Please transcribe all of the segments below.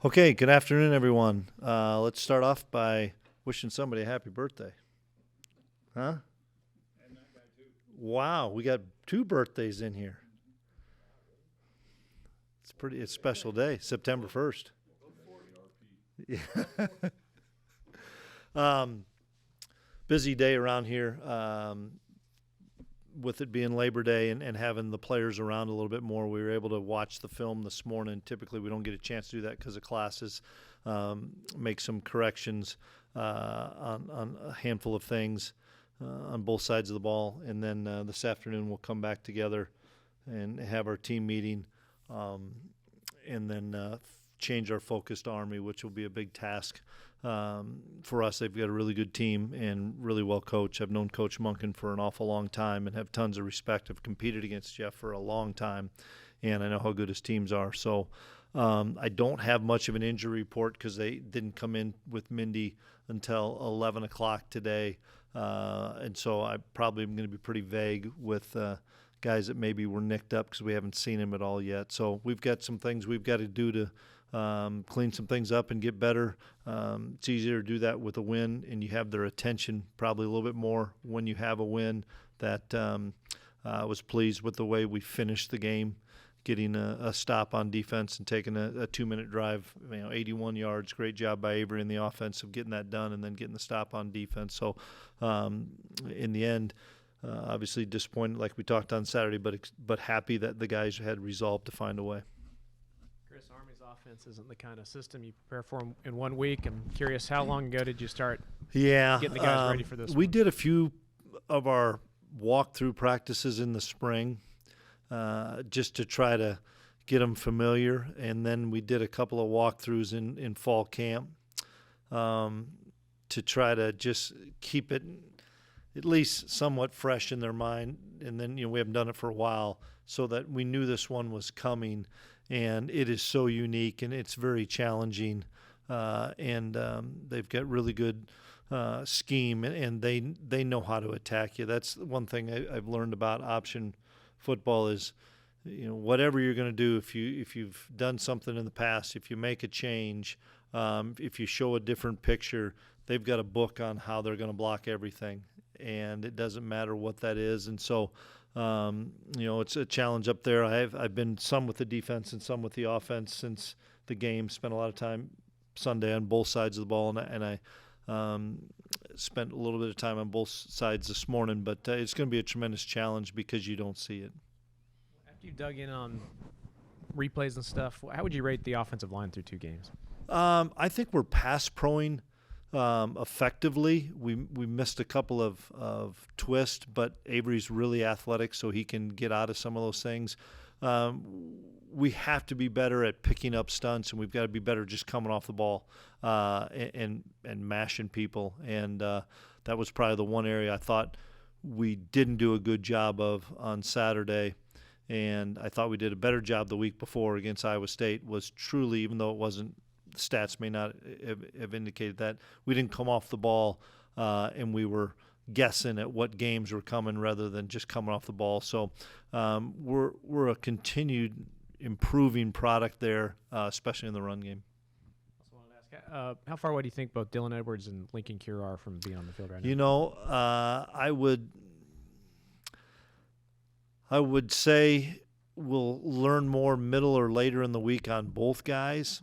Okay, good afternoon, everyone. Let's start off by wishing somebody a happy birthday. Huh? Wow, we got two birthdays in here. It's a special day, September 1st. Yeah. um, Busy day around here with it being Labor Day and having the players around a little bit more. We were able to watch the film this morning. Typically, we don't get a chance to do that because of classes. Make some corrections on a handful of things on both sides of the ball. And then this afternoon, we'll come back together and have our team meeting and then change our focus to Army, which will be a big task for us. They've got a really good team and really well coached. I've known Coach Munkin for an awful long time and have tons of respect. I've competed against Jeff for a long time, and I know how good his teams are. So I don't have much of an injury report because they didn't come in with Mindy until 11 o'clock today. And so I probably am going to be pretty vague with guys that maybe were nicked up because we haven't seen him at all yet. So we've got some things we've got to do to clean some things up and get better. It's easier to do that with a win, and you have their attention probably a little bit more when you have a win. That I was pleased with the way we finished the game, getting a stop on defense and taking a 2-minute drive, 81 yards. Great job by Avery in the offense of getting that done and then getting the stop on defense. So in the end, obviously disappointed like we talked on Saturday, but happy that the guys had resolved to find a way. Chris, Army's offense isn't the kind of system you prepare for in 1 week. I'm curious, how long ago did you start getting the guys ready for this We one? did a few of our walkthrough practices in the spring just to try to get them familiar, and then we did a couple of walkthroughs in fall camp to try to just keep it at least somewhat fresh in their mind. And then we haven't done it for a while, so that we knew this one was coming, and it is so unique and it's very challenging, and they've got really good scheme, and they know how to attack you. That's one thing I've learned about option football is, whatever you're going to do, if you've done something in the past, if you make a change, if you show a different picture, they've got a book on how they're going to block everything, and it doesn't matter what that is. And so it's a challenge up there. I've been some with the defense and some with the offense since the game. Spent a lot of time Sunday on both sides of the ball, and I spent a little bit of time on both sides this morning. But it's going to be a tremendous challenge because you don't see it. After you dug in on replays and stuff, how would you rate the offensive line through 2 games? I think we're pass proing effectively. We missed a couple of twists, but Avery's really athletic, so he can get out of some of those things. We have to be better at picking up stunts, and we've got to be better just coming off the ball and mashing people. And that was probably the one area I thought we didn't do a good job of on Saturday. And I thought we did a better job the week before against Iowa State. Was truly, even though it wasn't, the stats may not have indicated that, we didn't come off the ball and we were guessing at what games were coming rather than just coming off the ball. So we're a continued improving product there, especially in the run game. Also wanted to ask, how far away do you think both Dylan Edwards and Lincoln Cure are from being on the field right now? I would say we'll learn more middle or later in the week on both guys.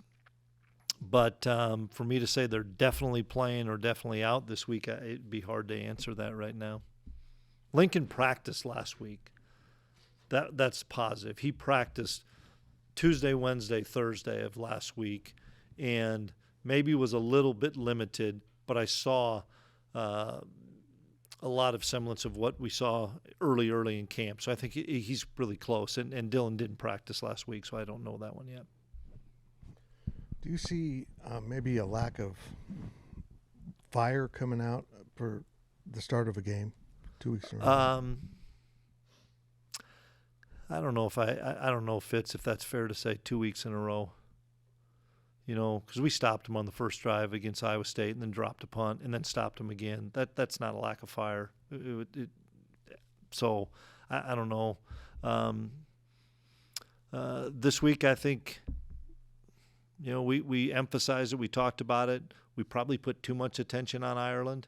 But for me to say they're definitely playing or definitely out this week, it'd be hard to answer that right now. Lincoln practiced last week. That's positive. He practiced Tuesday, Wednesday, Thursday of last week, and maybe was a little bit limited, but I saw a lot of semblance of what we saw early in camp. So I think he's really close. And Dylan didn't practice last week, so I don't know that one yet. Do you see maybe a lack of fire coming out for the start of a game 2 weeks in a row? I don't know if that's fair to say 2 weeks in a row. Because we stopped them on the first drive against Iowa State and then dropped a punt and then stopped them again. That's not a lack of fire. So I don't know. This week I think You know, we emphasized it. We talked about it. We probably put too much attention on Ireland,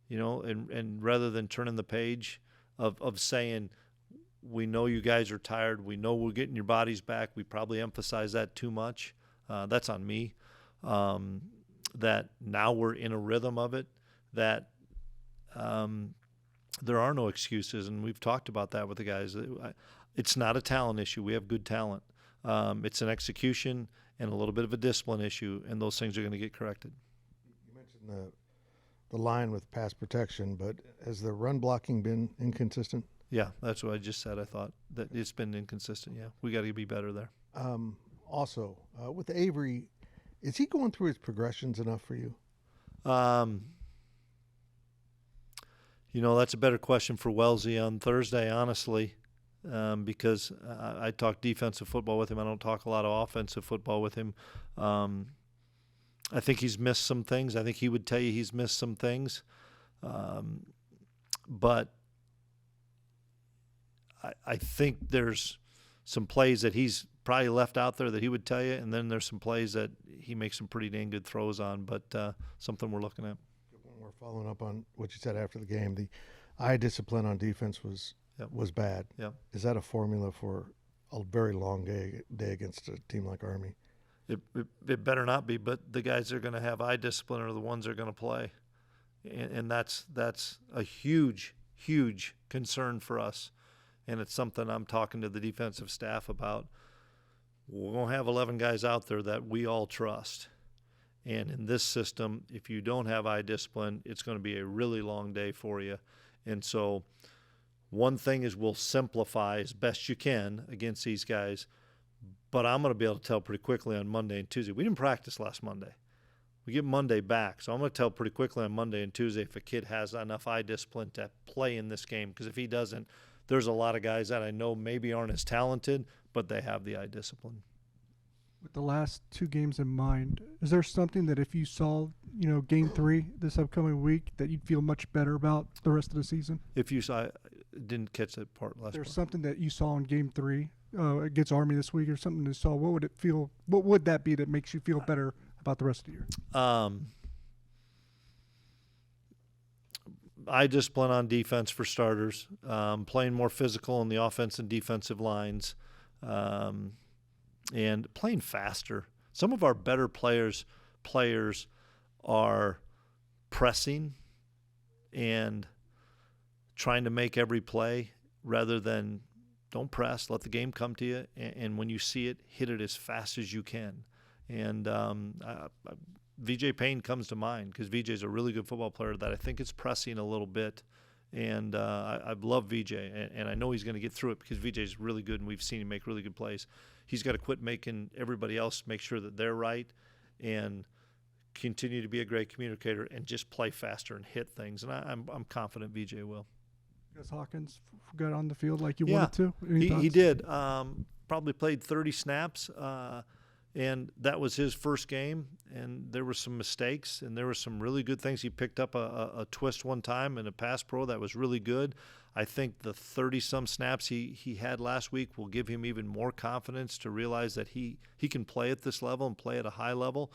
you know, and rather than turning the page of saying, we know you guys are tired. We know we're getting your bodies back. We probably emphasize that too much. That's on me. That now we're in a rhythm of it, that there are no excuses, and we've talked about that with the guys. It's not a talent issue. We have good talent. It's an execution and a little bit of a discipline issue, and those things are going to get corrected. You mentioned the line with pass protection, but has the run blocking been inconsistent? Yeah, that's what I just said. I thought that it's been inconsistent. Yeah, we got to be better there. Also, with Avery, is he going through his progressions enough for you? You know, that's a better question for Wellesley on Thursday, honestly, because I talk defensive football with him. I don't talk a lot of offensive football with him. I think he's missed some things. I think he would tell you he's missed some things. But I think there's some plays that he's probably left out there that he would tell you, and then there's some plays that he makes some pretty dang good throws on, but something we're looking at. We're following up on what you said after the game. The eye discipline on defense was bad. Yep. Is that a formula for a very long day against a team like Army? It better not be, but the guys that are going to have eye discipline are the ones that are going to play, and that's a huge concern for us. And it's something I'm talking to the defensive staff about. We're going to have 11 guys out there that we all trust. And in this system, if you don't have eye discipline, it's going to be a really long day for you. And so one thing is we'll simplify as best you can against these guys. But I'm going to be able to tell pretty quickly on Monday and Tuesday. We didn't practice last Monday. We get Monday back. So I'm going to tell pretty quickly on Monday and Tuesday if a kid has enough eye discipline to play in this game. Because if he doesn't, there's a lot of guys that I know maybe aren't as talented, but they have the eye discipline. With the last two games in mind, is there something that if you saw, game 3 this upcoming week, that you'd feel much better about the rest of the season? If you saw, I didn't catch that part last. There's something that you saw in game 3 against Army this week, or something you saw. What would it feel? What would that be that makes you feel better about the rest of the year? Eye discipline on defense for starters, playing more physical in the offense and defensive lines, and playing faster. Some of our better players are pressing and trying to make every play rather than don't press, let the game come to you, and when you see it, hit it as fast as you can. And VJ Payne comes to mind because VJ is a really good football player that I think is pressing a little bit. And I love VJ, and I know he's going to get through it because VJ is really good, and we've seen him make really good plays. He's got to quit making everybody else make sure that they're right and continue to be a great communicator and just play faster and hit things. And I'm confident VJ will. Gus Hawkins got on the field like you wanted to? He did. Probably played 30 snaps. And that was his first game, and there were some mistakes, and there were some really good things. He picked up a twist one time in a pass pro that was really good. I think the 30-some snaps he had last week will give him even more confidence to realize that he can play at this level and play at a high level,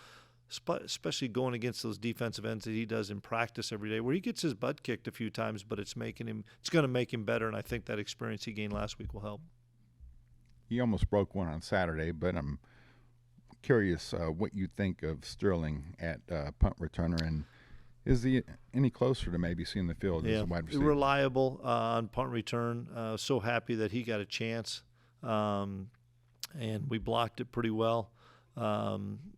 especially going against those defensive ends that he does in practice every day, where he gets his butt kicked a few times, but it's going to make him better, and I think that experience he gained last week will help. He almost broke one on Saturday, but I'm curious what you think of Sterling at punt returner, and is he any closer to maybe seeing the field as a wide receiver? Reliable on punt return. So happy that he got a chance, and we blocked it pretty well. There's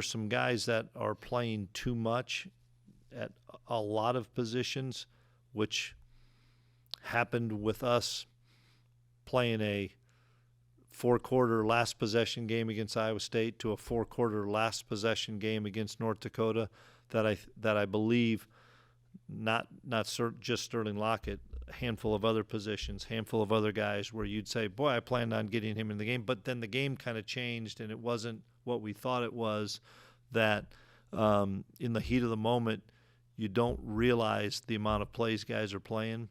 some guys that are playing too much at a lot of positions, which happened with us playing a 4-quarter last possession game against Iowa State to a 4-quarter last possession game against North Dakota that I believe not just Sterling Lockett, a handful of other positions, handful of other guys where you'd say, boy, I planned on getting him in the game, but then the game kind of changed and it wasn't what we thought it was, that in the heat of the moment you don't realize the amount of plays guys are playing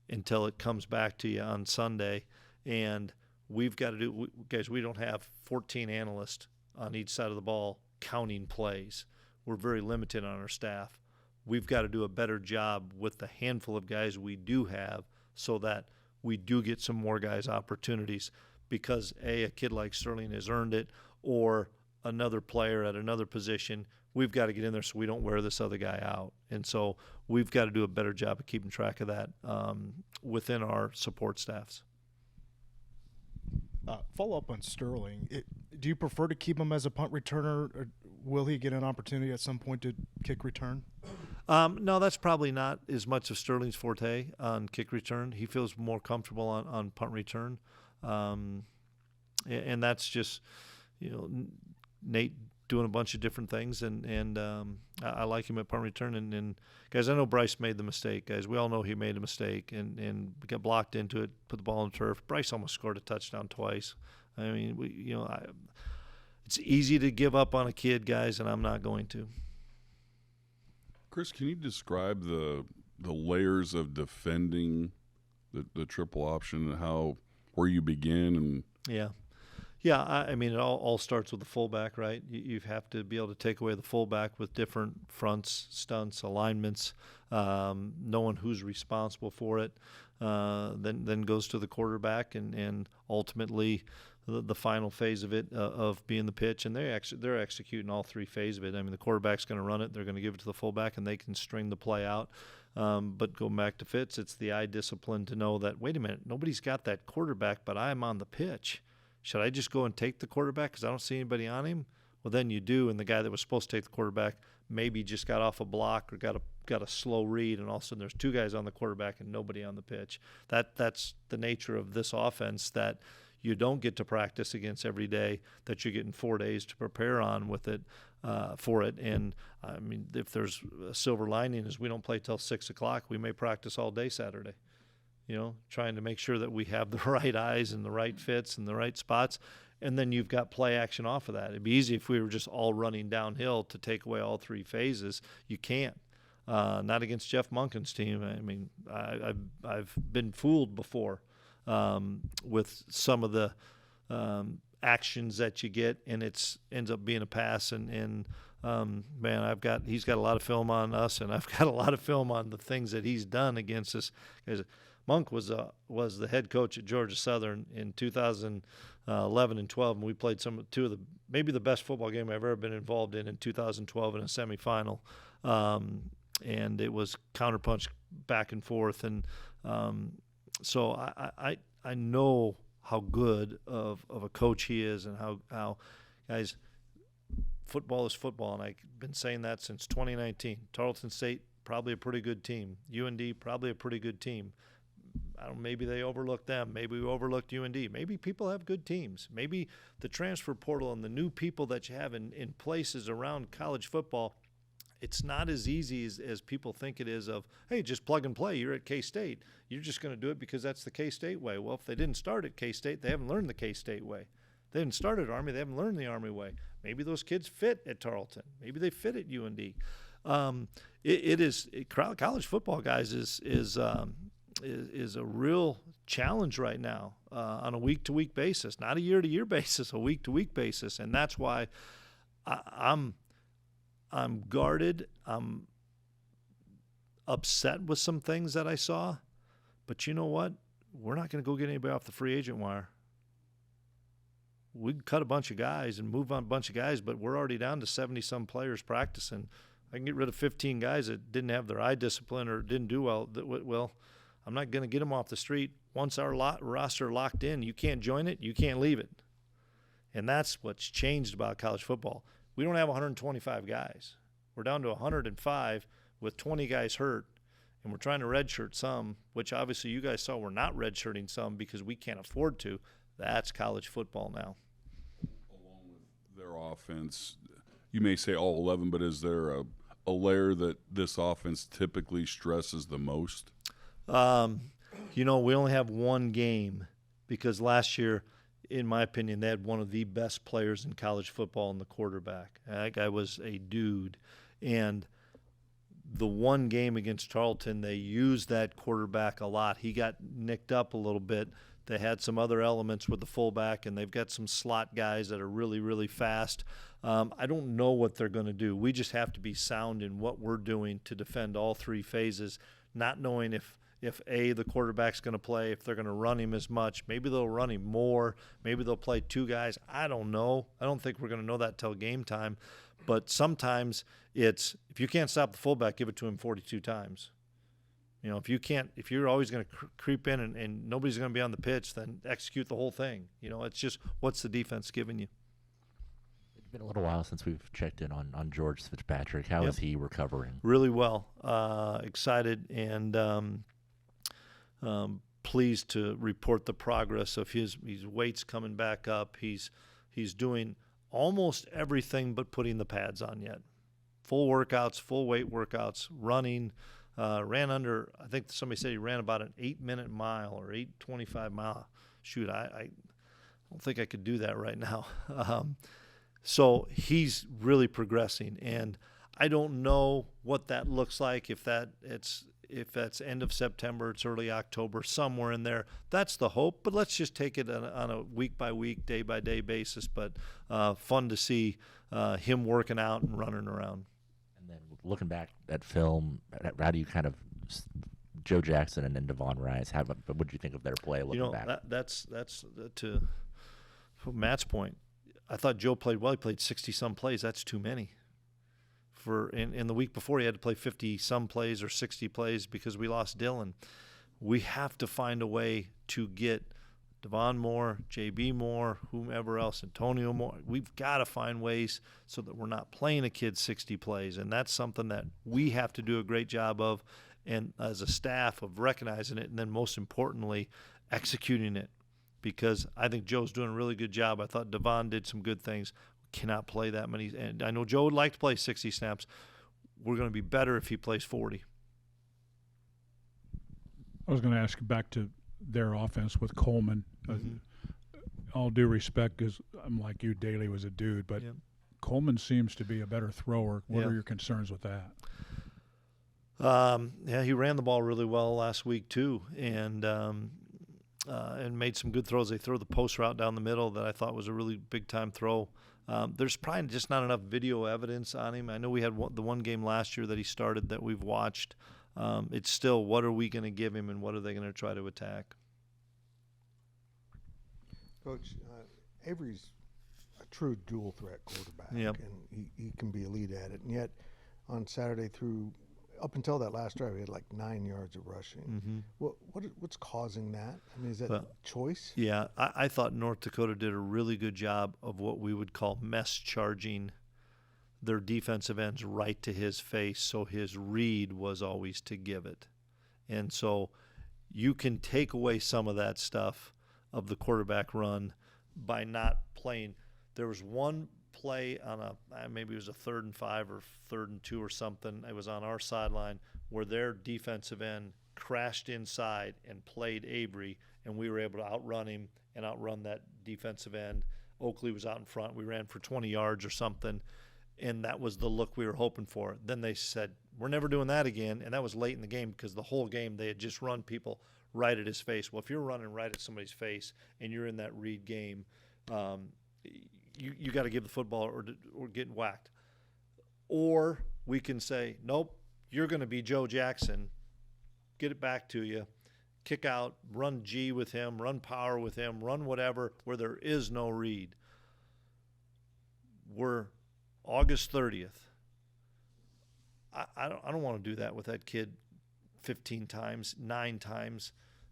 until it comes back to you on Sunday. And we've got to do, guys, we don't have 14 analysts on each side of the ball counting plays. We're very limited on our staff. We've got to do a better job with the handful of guys we do have so that we do get some more guys opportunities because, A, a kid like Sterling has earned it, or another player at another position, we've got to get in there so we don't wear this other guy out. And so we've got to do a better job of keeping track of that within our support staffs. Follow up on Sterling. Do you prefer to keep him as a punt returner, or will he get an opportunity at some point to kick return? No, that's probably not as much of Sterling's forte on kick return. He feels more comfortable on punt return. And that's just, Nate doing a bunch of different things, and I like him at punt return. And guys, I know Bryce made the mistake. Guys, we all know he made a mistake and got blocked into it, put the ball on the turf. Bryce almost scored a touchdown twice. I mean, it's easy to give up on a kid, guys, and I'm not going to. Chris, can you describe the layers of defending the triple option and where you begin? And Yeah, I mean, it all starts with the fullback, right? You have to be able to take away the fullback with different fronts, stunts, alignments, knowing who's responsible for it. Then goes to the quarterback, and ultimately the final phase of it of being the pitch. And they're executing all three phases of it. I mean, the quarterback's going to run it. They're going to give it to the fullback, and they can string the play out. But go back to Fitz, it's the eye discipline to know that, wait a minute, nobody's got that quarterback, but I'm on the pitch. Should I just go and take the quarterback because I don't see anybody on him? Well, then you do, and the guy that was supposed to take the quarterback maybe just got off a block or got a slow read, and all of a sudden there's two guys on the quarterback and nobody on the pitch. That's the nature of this offense that you don't get to practice against every day, that you're getting 4 days to prepare on with it for it. And, I mean, if there's a silver lining is we don't play till 6 o'clock. We may practice all day Saturday. Trying to make sure that we have the right eyes and the right fits and the right spots. And then you've got play action off of that. It'd be easy if we were just all running downhill to take away all three phases. You can't. Not against Jeff Monken's team. I mean, I've been fooled before with some of the actions that you get, and ends up being a pass. And man, he's got a lot of film on us, and I've got a lot of film on the things that he's done against us. Monk was the head coach at Georgia Southern in 2011 and 12, and we played maybe the best football game I've ever been involved in 2012 in a semifinal, and it was counterpunch back and forth, and so I know how good of a coach he is, and how guys, football is football, and I've been saying that since 2019. Tarleton State, probably a pretty good team. UND, probably a pretty good team. Maybe they overlooked them. Maybe we overlooked UND. Maybe people have good teams. Maybe the transfer portal and the new people that you have in places around college football, it's not as easy as people think it is of, hey, just plug and play. You're at K-State. You're just going to do it because that's the K-State way. Well, if they didn't start at K-State, they haven't learned the K-State way. They didn't start at Army. They haven't learned the Army way. Maybe those kids fit at Tarleton. Maybe they fit at UND. College football, guys, is a real challenge right now on a week-to-week basis, not a year-to-year basis, a week-to-week basis, and that's why I'm guarded. I'm upset with some things that I saw, but you know what? We're not going to go get anybody off the free agent wire. We can cut a bunch of guys and move on a bunch of guys, but we're already down to 70-some players practicing. I can get rid of 15 guys that didn't have their eye discipline or didn't do well. Well, I'm not going to get them off the street. Once our roster locked in, you can't join it, you can't leave it. And that's what's changed about college football. We don't have 125 guys. We're down to 105 with 20 guys hurt, and we're trying to redshirt some, which obviously you guys saw we're not redshirting some because we can't afford to. That's college football now. Along with their offense, you may say all 11, but is there a layer that this offense typically stresses the most? We only have one game because last year, in my opinion, they had one of the best players in college football in the quarterback. That guy was a dude. And the one game against Tarleton, they used that quarterback a lot. He got nicked up a little bit They had some other elements with the fullback, and they've got some slot guys that are really, really fast. I don't know what they're going to do. We just have to be sound in what we're doing to defend all three phases, not knowing if the quarterback's going to play, if they're going to run him as much. Maybe they'll run him more. Maybe they'll play two guys. I don't know. I don't think we're going to know that till game time. But sometimes it's, if you can't stop the fullback, give it to him 42 times. You know, if you're always going to creep in and nobody's going to be on the pitch, then execute the whole thing. You know, it's just, what's the defense giving you? It's been a little while since we've checked in on George Fitzpatrick. How is he recovering? Really well. Excited and pleased to report the progress of his weight's coming back up. He's doing almost everything but putting the pads on yet. Full workouts, full weight workouts, running. Ran under, I think somebody said he ran about an 8-minute mile or 8:25 mile. Shoot, I don't think I could do that right now. So he's really progressing, and I don't know what that looks like, if that's end of September, it's early October, somewhere in there. That's the hope, but let's just take it on a week-by-week, day-by-day basis. But fun to see him working out and running around. And then looking back at film, how do you kind of Joe Jackson and then Devon Rice? What did you think of their play looking back? That's to Matt's point. I thought Joe played well. He played 60-some plays. That's too many. In the week before, he had to play 50-some plays or 60 plays because we lost Dylan. We have to find a way to get Devon Moore, JB Moore, whomever else, Antonio Moore. We've got to find ways so that we're not playing a kid 60 plays, and that's something that we have to do a great job of, and as a staff, of recognizing it, and then most importantly, executing it, because I think Joe's doing a really good job. I thought Devon did some good things. We cannot play that many, and I know Joe would like to play 60 snaps. We're going to be better if he plays 40. I was going to ask back to their offense with Coleman. All due respect, because I'm like you, Daly was a dude, but Coleman seems to be a better thrower. What are your concerns with that? He ran the ball really well last week too, and made some good throws. They threw the post route down the middle that I thought was a really big time throw. There's probably just not enough video evidence on him. I know we had the one game last year that he started that we've watched. It's still, what are we going to give him and what are they going to try to attack? Coach, Avery's a true dual threat quarterback, and he can be elite at it. And yet, on Saturday up until that last drive, he had like 9 yards of rushing. What's causing that? I mean, is that choice? Yeah, I thought North Dakota did a really good job of what we would call mess charging their defensive ends right to his face, so his read was always to give it. And so you can take away some of that stuff of the quarterback run by not playing. There was one play on maybe it was a 3rd and 5 or 3rd and 2 or something. It was on our sideline where their defensive end crashed inside and played Avery, and we were able to outrun him and outrun that defensive end. Oakley was out in front. We ran for 20 yards or something, and that was the look we were hoping for. Then they said, we're never doing that again, and that was late in the game because the whole game they had just run people right at his face. Well, if you're running right at somebody's face and you're in that read game, you got to give the football or get whacked. Or we can say, nope, you're going to be Joe Jackson. Get it back to you. Kick out, run G with him, run power with him, run whatever where there is no read. We're August 30th. I don't want to do that with that kid 15 times, 9 times.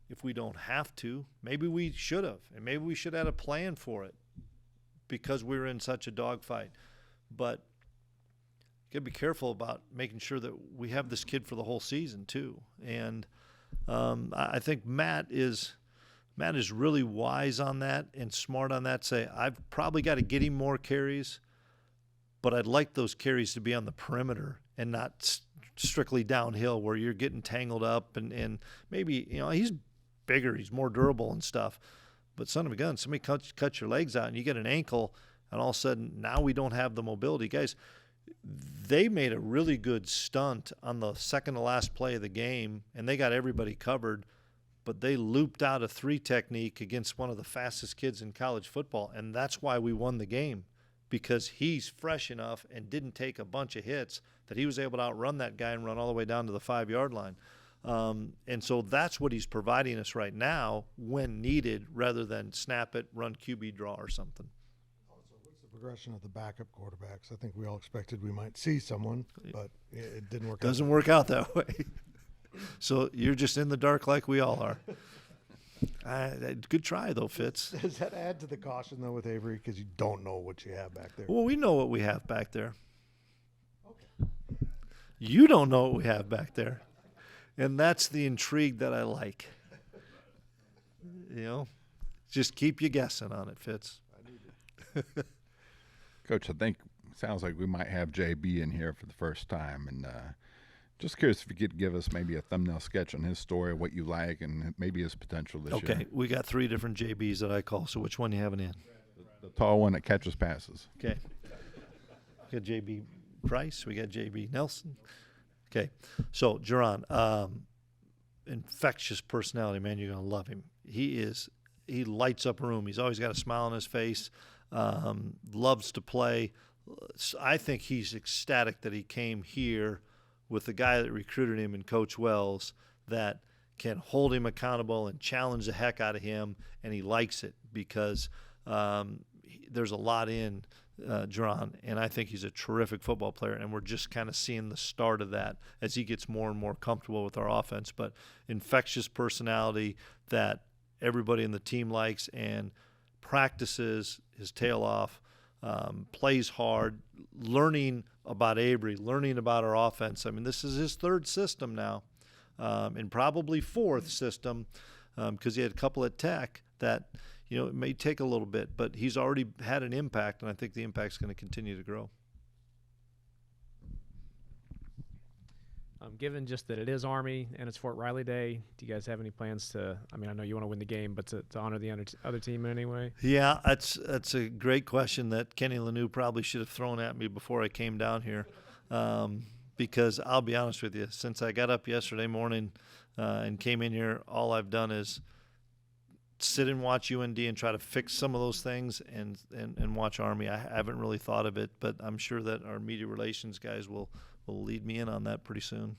If we don't have to, maybe we should have, and maybe we should have had a plan for it because we were in such a dogfight. But you got to be careful about making sure that we have this kid for the whole season too. And I think Matt is really wise on that and smart on that. Say, I've probably got to get him more carries, but I'd like those carries to be on the perimeter and not strictly downhill where you're getting tangled up and maybe, he's bigger, he's more durable and stuff. But son of a gun, somebody cuts your legs out and you get an ankle, and all of a sudden now we don't have the mobility. Guys, they made a really good stunt on the second to last play of the game, and they got everybody covered. but they looped out a 3 technique against one of the fastest kids in college football, and that's why we won the game, because he's fresh enough and didn't take a bunch of hits that he was able to outrun that guy and run all the way down to the 5-yard line. And so that's what he's providing us right now when needed, rather than snap it, run QB draw or something. Also, what's the progression of the backup quarterbacks? I think we all expected we might see someone, but it didn't work out. Doesn't work out that way. So you're just in the dark like we all are. Good try, though, Fitz. Does that add to the caution, though, with Avery? Because you don't know what you have back there. Well, we know what we have back there. Okay. You don't know what we have back there. And that's the intrigue that I like. You know, just keep you guessing on it, Fitz. Coach, I think sounds like we might have JB in here for the first time, and just curious if you could give us maybe a thumbnail sketch on his story, what you like, and maybe his potential this year. Okay, we got 3 different JBs that I call, so which one you having in? The tall one that catches passes. Okay. We got JB Price, we got JB Nelson. Okay, so Jerron, infectious personality, man. You're gonna love him. He lights up a room. He's always got a smile on his face. Loves to play. I think he's ecstatic that he came here with the guy that recruited him and Coach Wells, that can hold him accountable and challenge the heck out of him, and he likes it because there's a lot in Jerron, and I think he's a terrific football player, and we're just kind of seeing the start of that as he gets more and more comfortable with our offense. But infectious personality that everybody in the team likes, and practices his tail off, plays hard, learning about Avery, learning about our offense. I mean, this is his 3rd system now, and probably 4th system, because he had a couple at Tech that, you know, it may take a little bit, but he's already had an impact, and I think the impact's going to continue to grow. Given just that it is Army and it's Fort Riley Day, do you guys have any plans to, I mean, I know you want to win the game, but to honor the other team in any way? Yeah, that's a great question that Kenny Lanou probably should have thrown at me before I came down here, because I'll be honest with you, since I got up yesterday morning and came in here, all I've done is sit and watch UND and try to fix some of those things and watch Army. I haven't really thought of it, but I'm sure that our media relations guys will lead me in on that pretty soon.